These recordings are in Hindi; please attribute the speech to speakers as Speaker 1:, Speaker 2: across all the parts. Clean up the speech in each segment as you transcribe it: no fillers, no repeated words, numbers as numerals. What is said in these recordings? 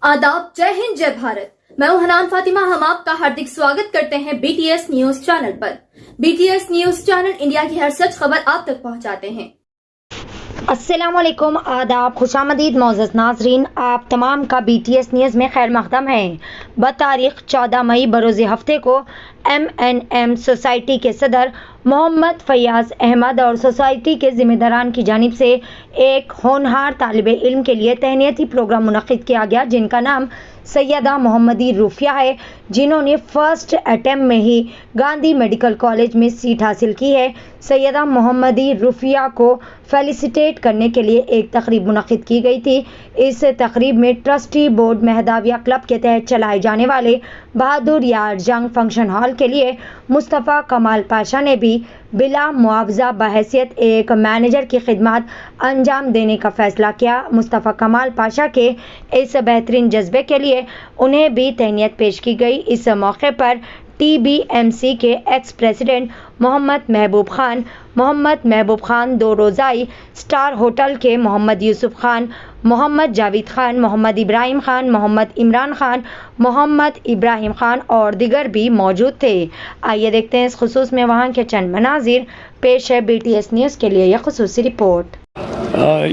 Speaker 1: आदाब, जय हिंद, जय भारत। मैं हूं हनान फातिमा। हम आपका हार्दिक स्वागत करते हैं BTS न्यूज चैनल पर। BTS न्यूज चैनल इंडिया की हर सच खबर आप तक पहुंचाते हैं।
Speaker 2: अस्सलामुअलैकुम, आदाब, खुशामदीद मोअज़्ज़ज़ नाज़रीन, आप तमाम का BTS न्यूज़ में खैर मक़दम है। बतारीख़ 14 मई बरोज़ हफ्ते को MNM सोसाइटी के सदर मोहम्मद फ़याज़ अहमद और सोसाइटी के ज़िम्मेदारान की जानिब से एक होनहार तालिब इल्म के लिए तहनीती प्रोग्राम मुनक़्क़िद किया गया, जिनका नाम सैयदा मोहम्मदी रूफिया है, जिन्होंने फ़र्स्ट अटैम्प्ट में ही गांधी मेडिकल कॉलेज में सीट हासिल की है। सैयदा मोहम्मदी रूफिया को फेलिसिटेट करने के लिए एक तकरीब मुनक़्क़िद की गई थी। इस तकरीब में ट्रस्टी बोर्ड महदाविया क्लब के तहत चलाए जाने वाले बहादुर यार जंग फंक्शन हॉल के लिए मुस्तफ़ा कमाल पाशा ने भी बिला मुआवजा बहैसियत एक मैनेजर की खिदमत अंजाम देने का फ़ैसला किया। मुस्तफ़ा कमाल पाशा के इस बेहतरीन जज्बे के लिए उन्हें भी तहनीत पेश की गई। इस मौके पर TBMC के ex president Mohammad Mehboob Khan, 2 रोज़ाई star hotel के मोहम्मद यूसुफ खान, मोहम्मद जावेद खान, मोहम्मद इब्राहिम खान, मोहम्मद इमरान खान, मोहम्मद इब्राहिम खान और दिगर भी मौजूद थे। आइए देखते हैं इस खुसूस में वहाँ के चंद मनाजिर। पेश है BTS न्यूज़ के लिए यह खुसूसी रिपोर्ट।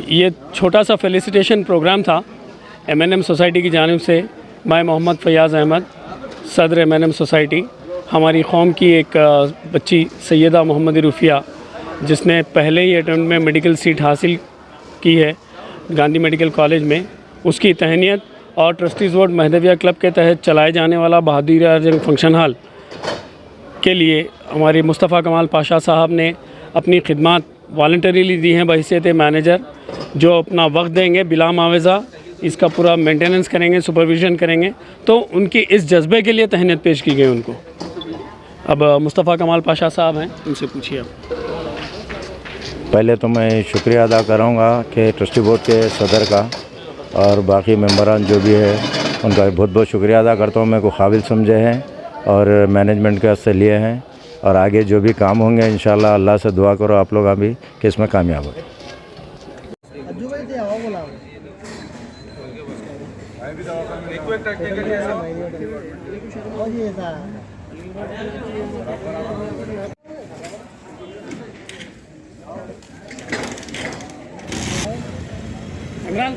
Speaker 3: ये छोटा सा फेलिसिटेशन प्रोग्राम था MNM सोसाइटी की जानिब से। मैं मोहम्मद फ़याज़ अहमद, सदर MNM सोसाइटी। हमारी कौम की एक बच्ची सैयदा मोहम्मदी रूफिया, जिसने पहले ही अटेम्प्ट में मेडिकल सीट हासिल की है गांधी मेडिकल कॉलेज में, उसकी तहनीत और ट्रस्टीज़ बोर्ड महदाविया क्लब के तहत चलाए जाने वाला बहादुर यार जंग फंक्शन हॉल के लिए हमारे मुस्तफ़ा कमाल पाशा साहब ने अपनी खिदमत वॉलंटरीली दी हैं बहैसियत मैनेजर, जो अपना वक्त देंगे बिला मुआवजा, इसका पूरा मेंटेनेंस करेंगे, सुपरविज़न करेंगे। तो उनकी इस जज्बे के लिए तहनीत पेश की गई उनको। अब मुस्तफ़ा कमाल पाशा साहब हैं, उनसे पूछिए आप।
Speaker 4: पहले तो मैं शुक्रिया अदा करूँगा कि ट्रस्टी बोर्ड के सदर का और बाकी मेंबरान जो भी है उनका बहुत बहुत शुक्रिया अदा करता हूँ। मेरे को काबिल समझे हैं और मैनेजमेंट के वास्ते लिए हैं, और आगे जो भी काम होंगे इंशाल्लाह अल्लाह से दुआ करो आप लोग अभी कि इसमें कामयाब हो।
Speaker 3: इमरान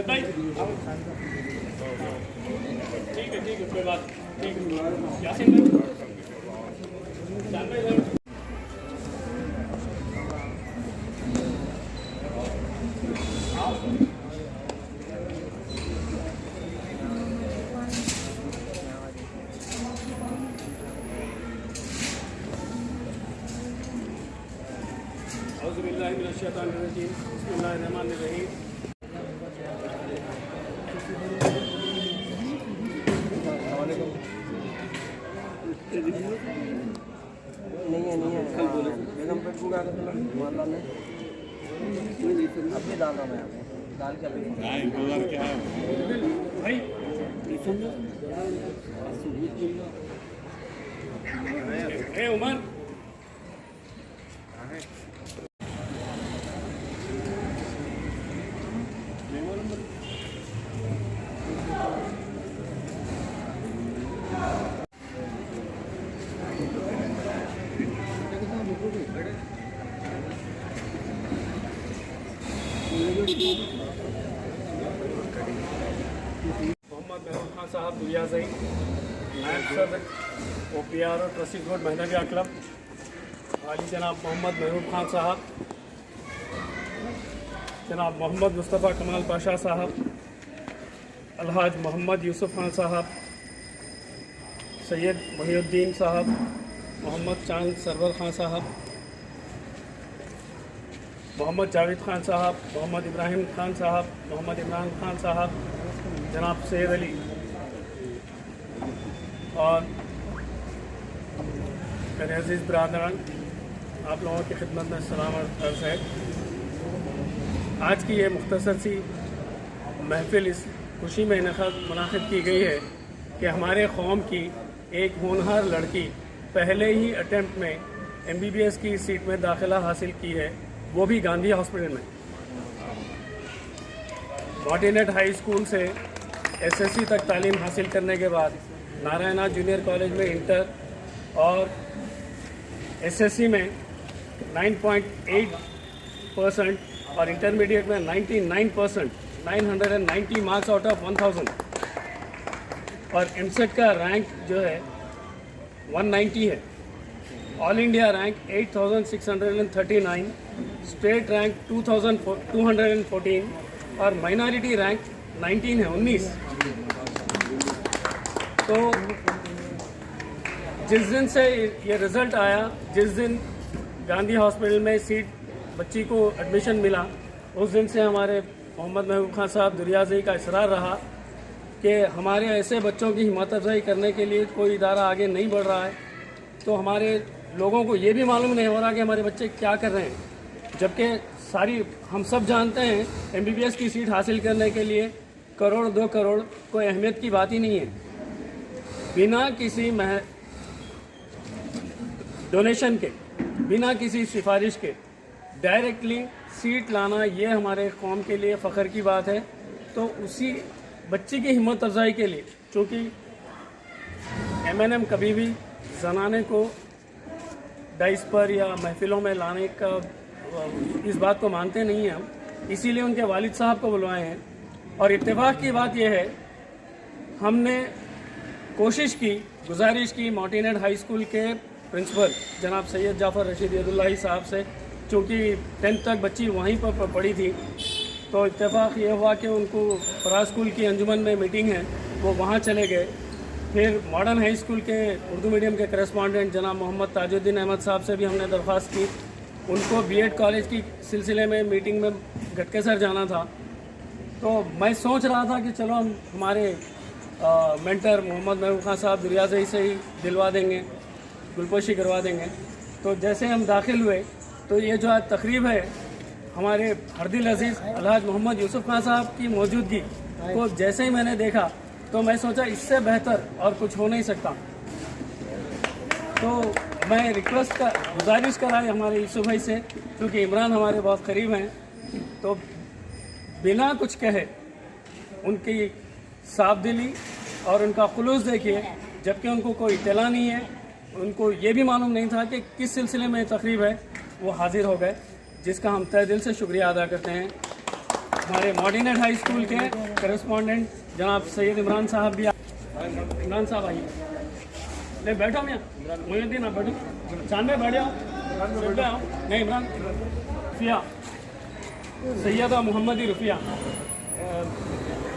Speaker 3: भाई, ठीक है कोई बात, ठीक है यासीन भाई, जान भाई। औज़ुबिल्लाहि मिनश्शैतानिर्रजीम, बिस्मिल्लाहिर्रहमानिर्रहीम। नहीं है कल बोले बेगम पे पूरा मामला में अभी डाल रहा मैं दाल क्या है भाई ए उमर मोहम्मद महबूब खान साहब दुनिया से नायब सदर OPR और ट्रस्टीज़ बोर्ड महदाविया क्लब, वाली जनाब मोहम्मद महबूब खान साहब, जनाब मोहम्मद मुस्तफ़ा कमाल पाशा साहब, अलहाज मोहम्मद यूसुफ खान साहब, सैयद मोहिउद्दीन साहब, मोहम्मद चांद सरवर खान साहब, मोहम्मद जावेद खान साहब, मोहम्मद इब्राहिम खान साहब, मोहम्मद इमरान खान साहब, जनाब सैयद अली और मेरे अज़ीज़ बरादरान, आप लोगों की खिदमत में सलाम अर्ज़ है। आज की ये मुख्तसर सी महफ़िल इस खुशी में मुनाक़िद की गई है कि हमारे कौम की एक होनहार लड़की पहले ही अटेम्प्ट में MBBS की सीट में दाखिला हासिल की है, वो भी गांधी हॉस्पिटल में। मॉर्टिनेट हाई स्कूल से SSC तक तालीम हासिल करने के बाद नारायणा जूनियर कॉलेज में इंटर और SSC में 9.8% और इंटरमीडिएट में 99%, 990 मार्क्स आउट ऑफ 1000 और MSET का रैंक जो है 190 है। All India rank 8639, state rank 2214 और माइनॉरिटी रैंक 19 है, 19। तो जिस दिन से ये रिज़ल्ट आया, जिस दिन गांधी हॉस्पिटल में सीट बच्ची को एडमिशन मिला, उस दिन से हमारे मोहम्मद महबूब खान साहब दुरियाज़ई का इसरार रहा कि हमारे ऐसे बच्चों की हिम्मत अफजाई करने के लिए कोई इदारा आगे नहीं बढ़ रहा है। तो हमारे लोगों को ये भी मालूम नहीं हो रहा कि हमारे बच्चे क्या कर रहे हैं, जबकि सारी हम सब जानते हैं MBBS की सीट हासिल करने के लिए करोड़ 2 करोड़ कोई अहमियत की बात ही नहीं है। बिना किसी डोनेशन के, बिना किसी सिफारिश के डायरेक्टली सीट लाना, ये हमारे कौम के लिए फ़ख्र की बात है। तो उसी बच्ची की हिम्मत अफजाई के लिए, चूँकि MNM कभी भी जनाने को डाइस पर या महफिलों में लाने का इस बात को मानते नहीं हैं हम, इसीलिए उनके वालिद साहब को बुलवाए हैं। और इत्तेफाक की बात यह है, हमने कोशिश की, गुजारिश की मॉर्टिनेट हाई स्कूल के प्रिंसिपल जनाब सैयद जाफ़र रशीद अब्दुल्लाही साहब से, चूँकि 10th तक बच्ची वहीं पर पढ़ी थी। तो इत्तेफाक ये हुआ कि उनको फराज स्कूल की अंजुमन में मीटिंग है, वो वहाँ चले गए। फिर मॉडर्न हाई स्कूल के उर्दू मीडियम के करस्पॉन्डेंट जनाब मोहम्मद ताजुद्दीन अहमद साहब से भी हमने दरख्वास्त की, उनको B.Ed कॉलेज की सिलसिले में मीटिंग में गटकेसर जाना था। तो मैं सोच रहा था कि चलो हम हमारे मेंटर मोहम्मद महबूब खान साहब दुरियाज़ई से ही दिलवा देंगे, गुलपोशी करवा देंगे। तो जैसे हम दाखिल हुए तो ये जो आज तकरीब है, हमारे हरदिल अजीज़ अलहाज मोहम्मद यूसुफ खान साहब की मौजूदगी को जैसे ही मैंने देखा तो मैं सोचा इससे बेहतर और कुछ हो नहीं सकता। तो मैं गुजारिश कराई हमारे यूसुफ भाई से, क्योंकि इमरान हमारे बहुत करीब हैं, तो बिना कुछ कहे उनकी साफ दिली और उनका खुलूस देखिए, जबकि उनको कोई इत्तला नहीं है, उनको ये भी मालूम नहीं था कि किस सिलसिले में तकरीब है, वो हाजिर हो गए, जिसका हम तहे दिल से शुक्रिया अदा करते हैं। हमारे मॉर्टिनेट हाई स्कूल के करस्पॉन्डेंट जनाब सैयद इमरान साहब भी, इमरान साहब आइए, ले बैठो मैं मोहिउद्दीन, आप बैठो, चांद में बैठ जाओ, नहीं इमरान, रुफिया सैयदा मोहम्मदी रुफिया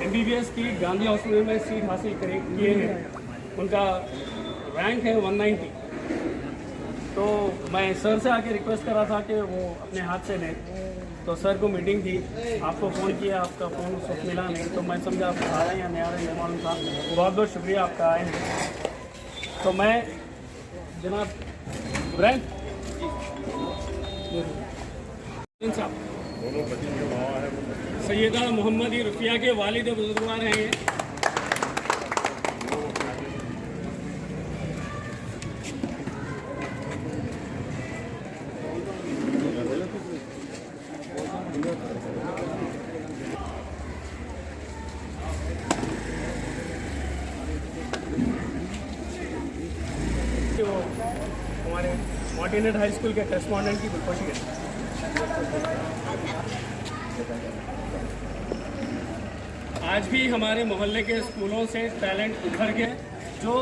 Speaker 3: MBBS की गांधी हॉस्पिटल में सीट हासिल किए हैं, उनका रैंक है 190। तो मैं सर से आके रिक्वेस्ट करा था कि वो अपने हाथ से दें, तो सर को मीटिंग थी, आपको फ़ोन किया, आपका फ़ोन उस वक्त मिला नहीं, तो मैं समझा आप आ रहे हैं या नहीं आ रहे हैं, ये मालूम था। बहुत बहुत शुक्रिया आपका आए हैं। तो मैं जनाब इब्राहिम साहब सैयदा मोहम्मदी रुफिया के वालिद बुजुर्गवार हैं ये। वो हमारे मॉर्टिनेट हाई स्कूल के करस्पॉन्डेंट की गुलपोशी है। आज भी हमारे मोहल्ले के स्कूलों से टैलेंट उभर के जो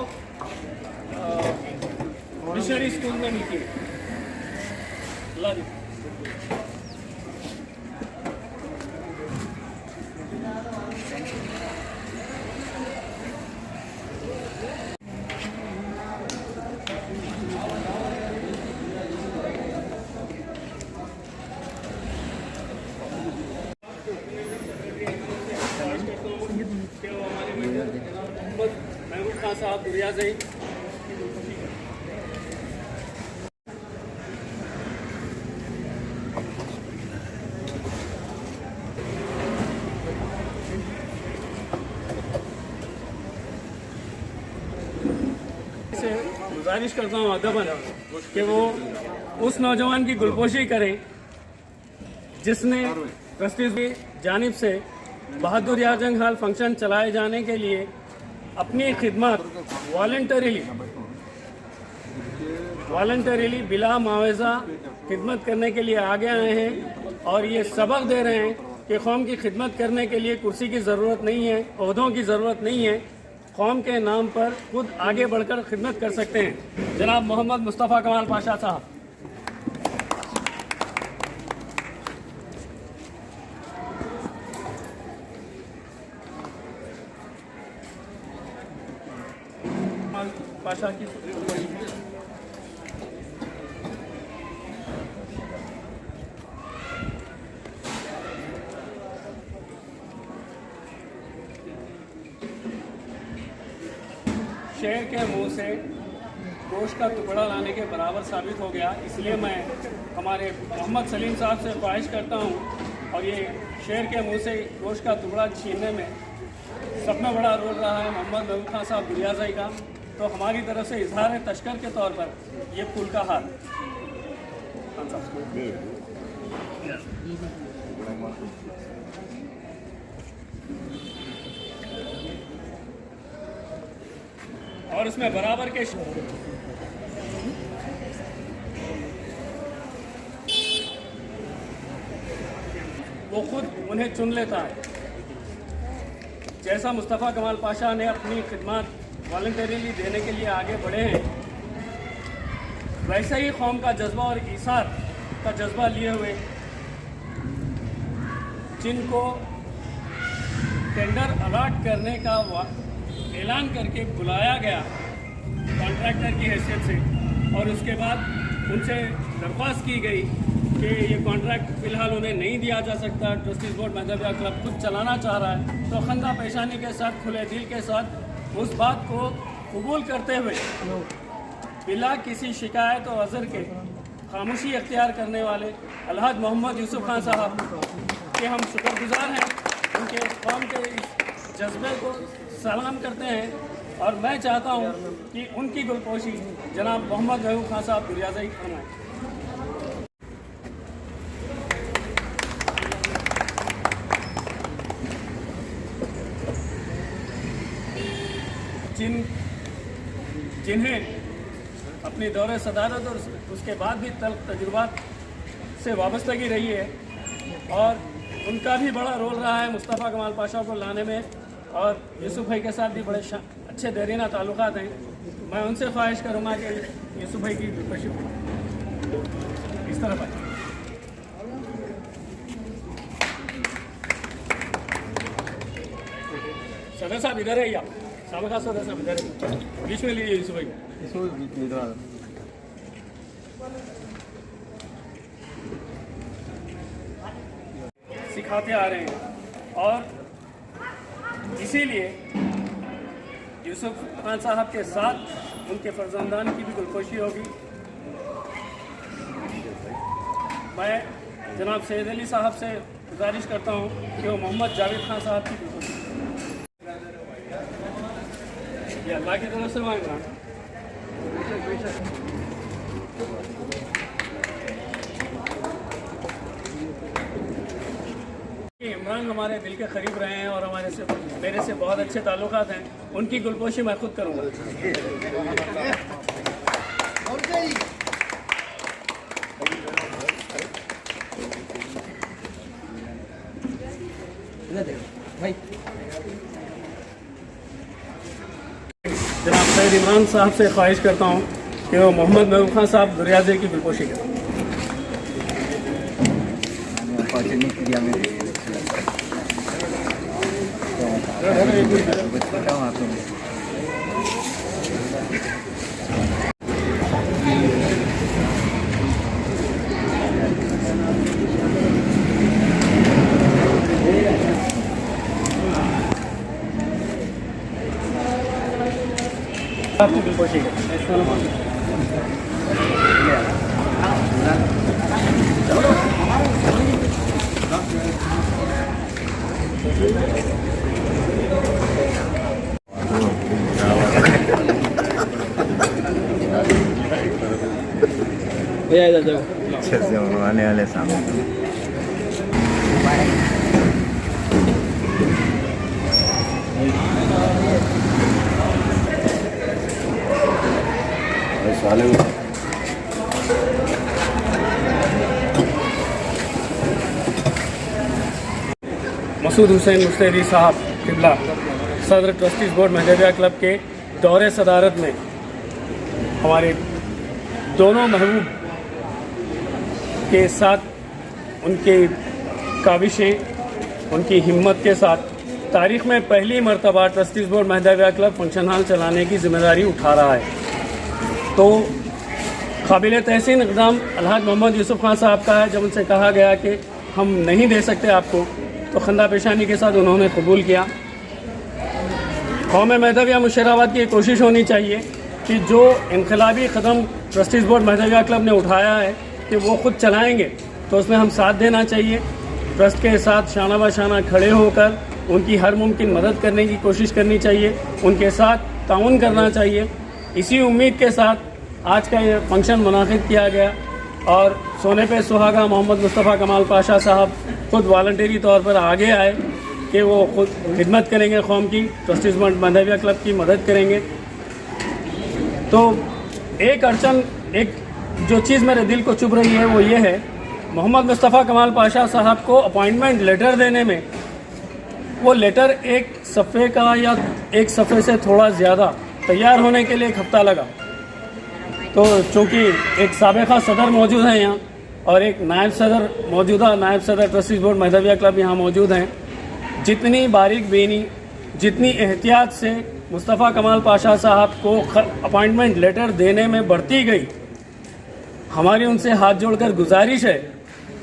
Speaker 3: मिशनरी स्कूल में मिलती है। महबूब खान साहब दुरियाज़ई से गुजारिश करता हूँ अदबन कि वो उस नौजवान की गुलपोशी करें जिसने ट्रस्टीज की जानिब से बहादुर यार जंग हाल फंक्शन चलाए जाने के लिए अपनी खिदमत वॉलंटरीली बिला मुआवजा खिदमत करने के लिए आगे आए हैं और ये सबक दे रहे हैं कि कौम की खिदमत करने के लिए कुर्सी की ज़रूरत नहीं है, ओहदों की ज़रूरत नहीं है, कौम के नाम पर खुद आगे बढ़कर खिदमत कर सकते हैं। जनाब मोहम्मद मुस्तफ़ा कमाल पाशा साहब। पाशा की शेर के मुंह से गोश्त का टुकड़ा लाने के बराबर साबित हो गया। इसलिए मैं हमारे मोहम्मद सलीम साहब से ख्वाहिश करता हूं, और ये शेर के मुंह से गोश्त का टुकड़ा छीनने में सब में बड़ा रोल रहा है मोहम्मद महबूब खान साहब दुरियाज़ई का, तो हमारी तरफ से इजहार तशक्कर के तौर पर ये फूल का हार। और इसमें बराबर के वो खुद उन्हें चुन लेता है। जैसा मुस्तफ़ा कमाल पाशा ने अपनी खिदमत वॉलंटरीली देने के लिए आगे बढ़े हैं, वैसे ही कौम का जज्बा और ईसार का जज्बा लिए हुए जिनको टेंडर अलाट करने का ऐलान करके बुलाया गया कॉन्ट्रैक्टर की हैसियत से, और उसके बाद उनसे दरख्वास्त की गई कि ये कॉन्ट्रैक्ट फ़िलहाल उन्हें नहीं दिया जा सकता, ट्रस्टीज़ बोर्ड महजबिया क्लब खुद चलाना चाह रहा है, तो खंदा पेशानी के साथ खुले दिल के साथ उस बात को कबूल करते हुए बिला किसी शिकायत और अज़र के खामोशी अख्तियार करने वाले अलहाज मोहम्मद यूसुफ खान साहब के हम शुक्रगुजार हैं। उनके कौम के इस जज्बे को सलाम करते हैं, और मैं चाहता हूं कि उनकी गुलपोशी जनाब मोहम्मद महबूब खान साहब दुरियाज़ई फरमाएं। जिन्हें अपनी दौरे सदारत और उसके बाद भी तजुर्बात से वाबस्तगी रही है, और उनका भी बड़ा रोल रहा है मुस्तफ़ा कमाल पाशा को लाने में, और यूसुफ भाई के साथ भी बड़े अच्छे देरीना ताल्लुकात हैं। मैं उनसे ख्वाहिश करूँगा कि यूसुफ भाई की गुलपोशी इस तरफ आए। सदर साहब इधर है, आप साबका सदर साहब इधर है, बीच में लीजिए यूसुफ भाई। सिखाते आ रहे हैं, और इसीलिए यूसुफ खान साहब के साथ उनके फर्जंदान की भी गुलपोशी होगी। मैं जनाब सैयद अली साहब से गुजारिश करता हूँ कि वो मोहम्मद जावेद खान साहब की गुलपोशी ये अल्लाह की तरफ से मांग इमरान हमारे दिल के करीब रहे हैं और मेरे से बहुत अच्छे ताल्लुकात हैं। उनकी गुलपोशी मैं खुद करूँगा। जनाब सैयद इमरान साहब से ख्वाहिश करता हूँ कि वो मोहम्मद महबूब खान साहब दुरियाज़ई की गुलपोशी करें। आपकी गुलपोशी
Speaker 4: अच्छे से आने वाले सामने
Speaker 3: मसूद हुसैन मुस्तैदी साहब किबला सदर ट्रस्टीज़ बोर्ड महदेविया क्लब के दौरे सदारत में हमारे दोनों महबूब के साथ उनके काविशें उनकी हिम्मत के साथ तारीख़ में पहली मरतबा trustees board Mahadevia club function hall चलाने की जिम्मेदारी उठा रहा है। तो काबिल तहसीन इक़दाम अलहाज मोहम्मद यूसुफ खान साहब का है। जब उनसे कहा गया कि हम नहीं दे सकते आपको, तो खंदा पेशानी के साथ उन्होंने कबूल किया। कौम महदेविया मुशीराबाद की कोशिश होनी चाहिए कि जो इनकलाबी कदम ट्रस्टीज़ बोर्ड महदेविया क्लब ने उठाया है कि वो ख़ुद चलाएंगे, तो उसमें हम साथ देना चाहिए। ट्रस्ट के साथ शाना बशाना खड़े होकर उनकी हर मुमकिन मदद करने की कोशिश करनी चाहिए, उनके साथ ताउन करना चाहिए। इसी उम्मीद के साथ आज का ये फंक्शन मुनाकिद किया गया और सोने पे सुहागा मोहम्मद मुस्तफ़ा कमाल पाशा साहब खुद वॉलंटरी तौर पर आगे आए कि वो खुद खिदमत करेंगे, कौम की ट्रस्टीज़ बोर्ड महदेविया क्लब की मदद करेंगे। तो एक अड़चन, एक जो चीज़ मेरे दिल को चुभ रही है वो ये है, मोहम्मद मुस्तफ़ा कमाल पाशा साहब को अपॉइंटमेंट लेटर देने में वो लेटर एक सफ़े का या एक सफ़े से थोड़ा ज़्यादा तैयार होने के लिए एक हफ़्ता लगा। तो चूँकि एक साबिक़ा सदर मौजूद हैं यहाँ और एक नायब सदर, मौजूदा नायब सदर ट्रस्टीज़ बोर्ड महदेविया क्लब यहाँ मौजूद हैं, जितनी बारीक बीनी, जितनी एहतियात से मुस्तफ़ा कमाल पाशा साहब को अपॉइंटमेंट लेटर देने में बरती गई, हमारी उनसे हाथ जोड़कर गुजारिश है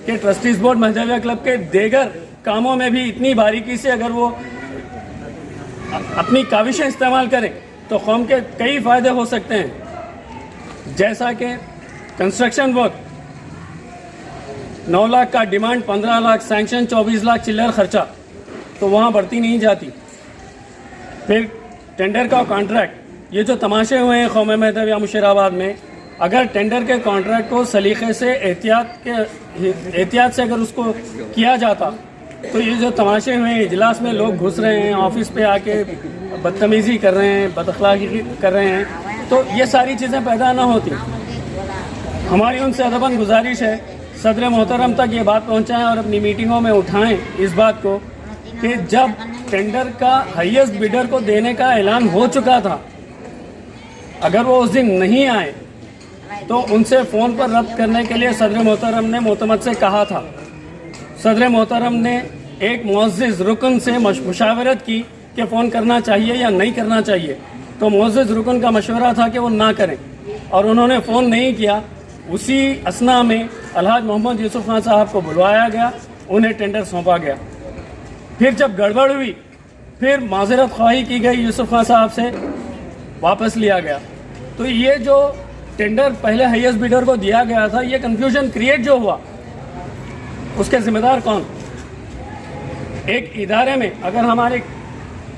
Speaker 3: कि ट्रस्टीज़ बोर्ड महदेविया क्लब के दीगर कामों में भी इतनी बारीकी से अगर वो अपनी काविशें इस्तेमाल करें तो कौम के कई फ़ायदे हो सकते हैं। जैसा कि कंस्ट्रक्शन वर्क 9 लाख का डिमांड 15 लाख, सैंक्शन 24 लाख चिल्लर खर्चा, तो वहाँ बढ़ती नहीं जाती। फिर टेंडर का कॉन्ट्रैक्ट, ये जो तमाशे हुए हैं कौम महदेविया मुशीराबाद में, अगर टेंडर के कॉन्ट्रैक्ट को सलीक़े से एहतियात से अगर उसको किया जाता, तो ये जो तमाशे हुए हैं, इजलास में लोग घुस रहे हैं, ऑफिस पे आके बदतमीज़ी कर रहे हैं, बदअखलाक़ी कर रहे हैं, तो ये सारी चीज़ें पैदा ना होती। हमारी उनसे अदबन गुजारिश है सदर मोहतरम तक ये बात पहुँचाएँ और अपनी मीटिंगों में उठाएँ इस बात को कि जब टेंडर का हाईएस्ट बिडर को देने का ऐलान हो चुका था, अगर वो उस दिन नहीं आए तो उनसे फ़ोन पर रद्द करने के लिए सदर मोहतरम ने मोतमद से कहा था। सदर मोहतरम ने एक मुअज़्ज़िज़ रुकन से मुशावरत की कि फ़ोन करना चाहिए या नहीं करना चाहिए, तो मुअज़्ज़िज़ रुकन का मशवरा था कि वो ना करें और उन्होंने फ़ोन नहीं किया। उसी असना में अलहाज मोहम्मद यूसुफ खान साहब को बुलवाया गया, उन्हें टेंडर सौंपा गया। फिर जब गड़बड़ हुई, फिर माज़रत ख्वाही की गई, यूसुफ खान साहब से वापस लिया गया। तो ये जो टेंडर पहले हाईएस्ट बिडर को दिया गया था, ये कन्फ्यूजन क्रिएट जो हुआ, उसके ज़िम्मेदार कौन? एक इदारे में अगर हमारे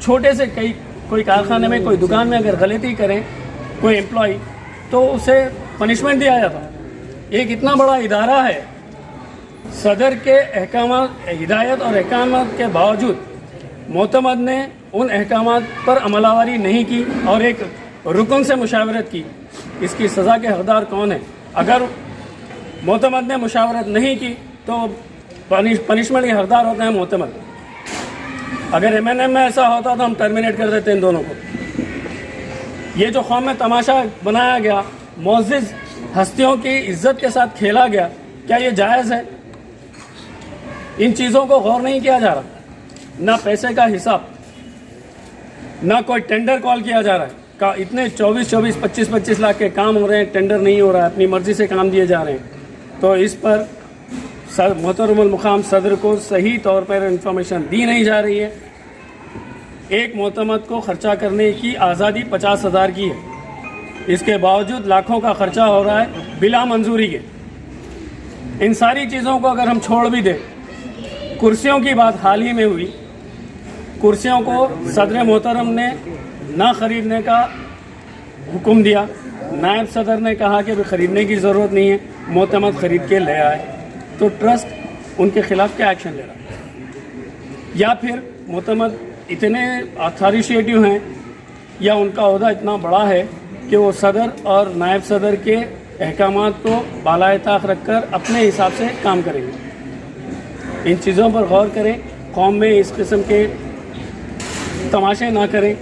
Speaker 3: छोटे से कोई कारखाने में, कोई दुकान में अगर गलती करें कोई एम्प्लॉय, तो उसे पनिशमेंट दिया जाता। एक इतना बड़ा इदारा है, सदर के अहकामात, हिदायत और अहकामात के बावजूद मोतमद ने उन अहकामात पर अमलावरी नहीं की और एक रुकन से मुशावरत की। इसकी सज़ा के हकदार कौन है? अगर मोतमद ने मुशावरत नहीं की तो पनिशमेंट के हकदार होते हैं मोतमद। अगर एमएनएम में ऐसा होता तो हम टर्मिनेट कर देते इन दोनों को। ये जो कौम में तमाशा बनाया गया, मुअज़्ज़िज़ हस्तियों की इज्जत के साथ खेला गया, क्या ये जायज़ है? इन चीज़ों को गौर नहीं किया जा रहा, ना पैसे का हिसाब, ना कोई टेंडर कॉल किया जा रहा है। इतने 24-24, 25-25 लाख के काम हो रहे हैं, टेंडर नहीं हो रहा है, अपनी मर्ज़ी से काम दिए जा रहे हैं। तो इस पर मोहतरमुल मुक़ाम सदर को सही तौर पर इंफॉर्मेशन दी नहीं जा रही है। एक मोतमद को ख़र्चा करने की आज़ादी 50,000 की है, इसके बावजूद लाखों का ख़र्चा हो रहा है बिला मंजूरी के। इन सारी चीज़ों को अगर हम छोड़ भी दें, कुर्सियों की बात हाल ही में हुई, कुर्सियों को सदर मोहतरम ने ना ख़रीदने का हुक्म दिया, नायब सदर ने कहा कि अभी ख़रीदने की ज़रूरत नहीं है, मोतमद ख़रीद के ले आए, तो ट्रस्ट उनके ख़िलाफ़ क्या एक्शन ले रहा है? या फिर मोतमद इतने अथॉरिटेटिव हैं या उनका ओहदा इतना बड़ा है कि वो सदर और नायब सदर के अहकामात को बालाए ताक रखकर अपने हिसाब से काम करेंगे। इन चीज़ों पर गौर करें, कौम में इस किस्म के तमाशे ना करें,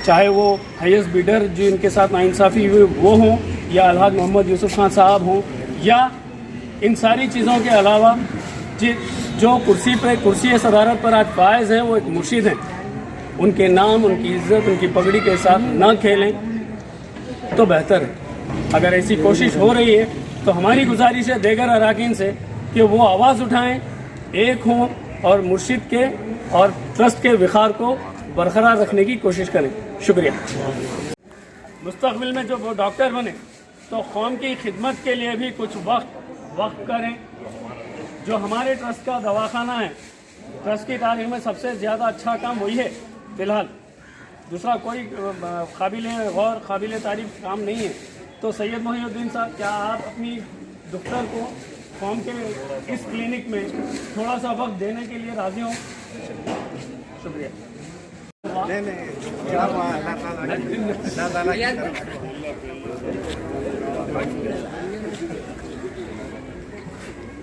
Speaker 3: चाहे वो हाईएस्ट बिडर जो इनके साथ नाइंसाफ़ी हुई वो हों, या अलहाज मोहम्मद यूसुफ खान साहब हों, या इन सारी चीज़ों के अलावा जो कुर्सी सदारत पर आज फायज़ हैं वो एक मुर्शिद हैं, उनके नाम, उनकी इज़्ज़त, उनकी पगड़ी के साथ ना खेलें तो बेहतर है। अगर ऐसी कोशिश हो रही है तो हमारी गुजारिश है देगर अराकीन से कि वो आवाज़ उठाएं, एक हों और मुर्शिद के और ट्रस्ट के विखार को बरकरार रखने की कोशिश करें। शुक्रिया। मुस्तक़बिल में जो वो डॉक्टर बने तो कौम की खिदमत के लिए भी कुछ वक्त करें। जो हमारे ट्रस्ट का दवाखाना है, ट्रस्ट की तारीख में सबसे ज़्यादा अच्छा काम वही है फ़िलहाल, दूसरा कोई गौर काबिल तारीफ काम नहीं है। तो सैयद मोहिउद्दीन साहब, क्या आप अपनी डॉक्टर को कौम के इस क्लिनिक में थोड़ा सा वक्त देने के लिए राज़ी हों? शुक्रिया।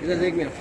Speaker 5: इधर देख मेरा